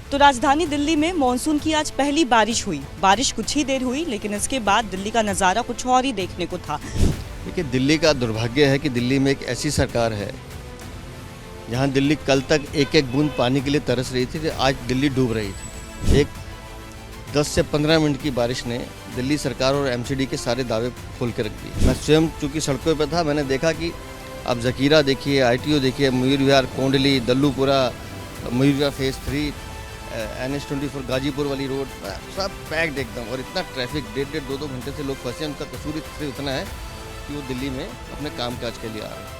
तो राजधानी दिल्ली में मॉनसून की आज पहली बारिश हुई। बारिश कुछ ही देर हुई, लेकिन इसके बाद दिल्ली का नज़ारा कुछ और ही देखने को था। देखिए, दिल्ली का दुर्भाग्य है कि दिल्ली में एक ऐसी सरकार है जहां दिल्ली कल तक एक एक बूंद पानी के लिए तरस रही थी, आज दिल्ली डूब रही थी। एक 10 से 15 मिनट की बारिश ने दिल्ली सरकार और एमसीडी के सारे दावे खोल के रख दिए। मैं स्वयं चूँकि सड़कों पर था, मैंने देखा कि आप जकीरा देखिए, ITO देखिए, मयूर विहार, कोंडली, दल्लूपुरा, मयूर विहार फेज़ 3, NH-24 गाजीपुर वाली रोड, सब पैक्ड एकदम। और इतना ट्रैफिक, 1.5-2 घंटे से लोग फंसे हैं। उनका कसूर सिर्फ इतना है कि वो दिल्ली में अपने कामकाज के लिए आ रहे हैं।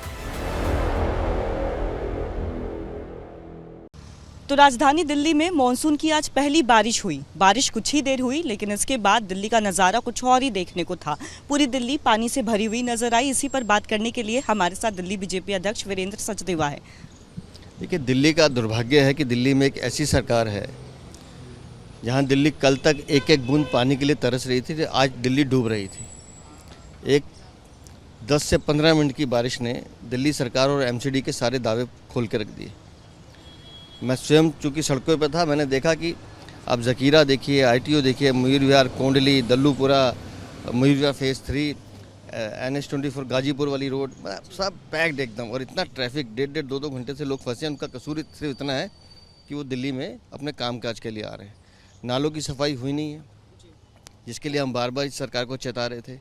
तो राजधानी दिल्ली में मॉनसून की आज पहली बारिश हुई। बारिश कुछ ही देर हुई, लेकिन इसके बाद दिल्ली का नज़ारा कुछ और ही देखने को था। पूरी दिल्ली पानी से भरी हुई नजर आई। इसी पर बात करने के लिए हमारे साथ दिल्ली बीजेपी अध्यक्ष वीरेंद्र सचदेवा है। देखिए, दिल्ली का दुर्भाग्य है कि दिल्ली में एक ऐसी सरकार है जहां दिल्ली कल तक एक एक बूंद पानी के लिए तरस रही थी, आज दिल्ली डूब रही थी। एक 10 से 15 मिनट की बारिश ने दिल्ली सरकार और एमसीडी के सारे दावे खोल के रख दिए। मैं स्वयं चूँकि सड़कों पर था, मैंने देखा कि आप जकीरा देखिए, ITO देखिए, मयूर विहार, कोंडली, दल्लूपुरा, मयूर विहार फेज़ 3, NH-24 गाजीपुर वाली रोड, सब पैक्ड एकदम। और इतना ट्रैफिक, 1.5-2 घंटे से लोग फंसे हैं। उनका कसूर सिर्फ इतना है कि वो दिल्ली में अपने कामकाज के लिए आ रहे हैं। नालों की सफाई हुई नहीं है, जिसके लिए हम बार बार इस सरकार को चेता रहे थे।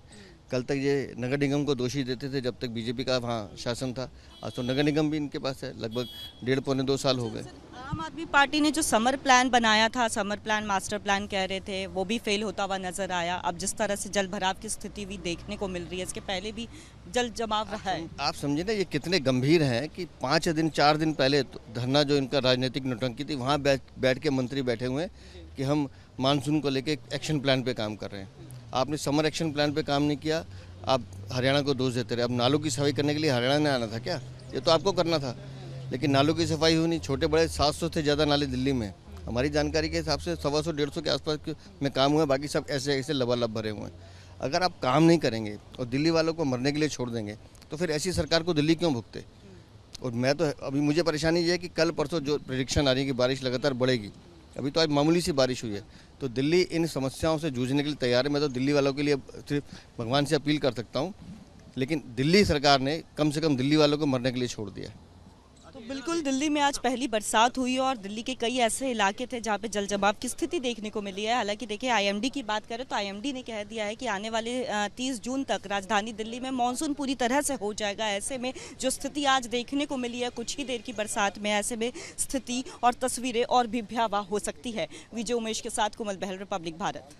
कल तक ये नगर निगम को दोषी देते थे जब तक बीजेपी का वहाँ शासन था। आज तो नगर निगम भी इनके पास है, लगभग 1.5-2 साल हो गए। आम आदमी पार्टी ने जो समर प्लान बनाया था, समर प्लान मास्टर प्लान कह रहे थे, वो भी फेल होता हुआ नजर आया। अब जिस तरह से जल भराव की स्थिति भी देखने को मिल रही है, इसके पहले भी जल जमाव रहा है। आप समझे ना, ये कितने गंभीर हैं कि 4 दिन पहले तो धरना जो इनका राजनीतिक नौटंकी थी, वहाँ बैठ के मंत्री बैठे हुए हैं कि हम मानसून को लेके एक्शन प्लान पे काम कर रहे हैं। आपने समर एक्शन प्लान पे काम नहीं किया, आप हरियाणा को दोष देते रहे। अब नालों की सफाई करने के लिए हरियाणा ने आना था क्या? ये तो आपको करना था, लेकिन नालों की सफाई हुई नहीं। छोटे बड़े 700 से ज़्यादा नाले दिल्ली में, हमारी जानकारी के हिसाब से 125-150 के आसपास में काम हुआ, बाकी सब ऐसे ऐसे लबालब भरे हुए हैं। अगर आप काम नहीं करेंगे और दिल्ली वालों को मरने के लिए छोड़ देंगे, तो फिर ऐसी सरकार को दिल्ली क्यों भुगते? और मैं तो अभी मुझे परेशानी ये है कि कल परसों जो प्रेडिक्शन आ रही है कि बारिश लगातार बढ़ेगी, अभी तो आज मामूली सी बारिश हुई है। तो दिल्ली इन समस्याओं से जूझने के लिए तैयार है। मैं तो दिल्ली वालों के लिए सिर्फ भगवान से अपील कर सकता हूँ, लेकिन दिल्ली सरकार ने कम से कम दिल्ली वालों को मरने के लिए छोड़ दिया। तो बिल्कुल दिल्ली में आज पहली बरसात हुई और दिल्ली के कई ऐसे इलाके थे जहाँ पे जल जमाव की स्थिति देखने को मिली है। हालांकि देखिए, IMD की बात करें तो IMD ने कह दिया है कि आने वाले 30 जून तक राजधानी दिल्ली में मानसून पूरी तरह से हो जाएगा। ऐसे में जो स्थिति आज देखने को मिली है कुछ ही देर की बरसात में, ऐसे में स्थिति और तस्वीरें और भी भयावह हो सकती है। विजय उमेश के साथ कुमल बहल, रिपब्लिक भारत।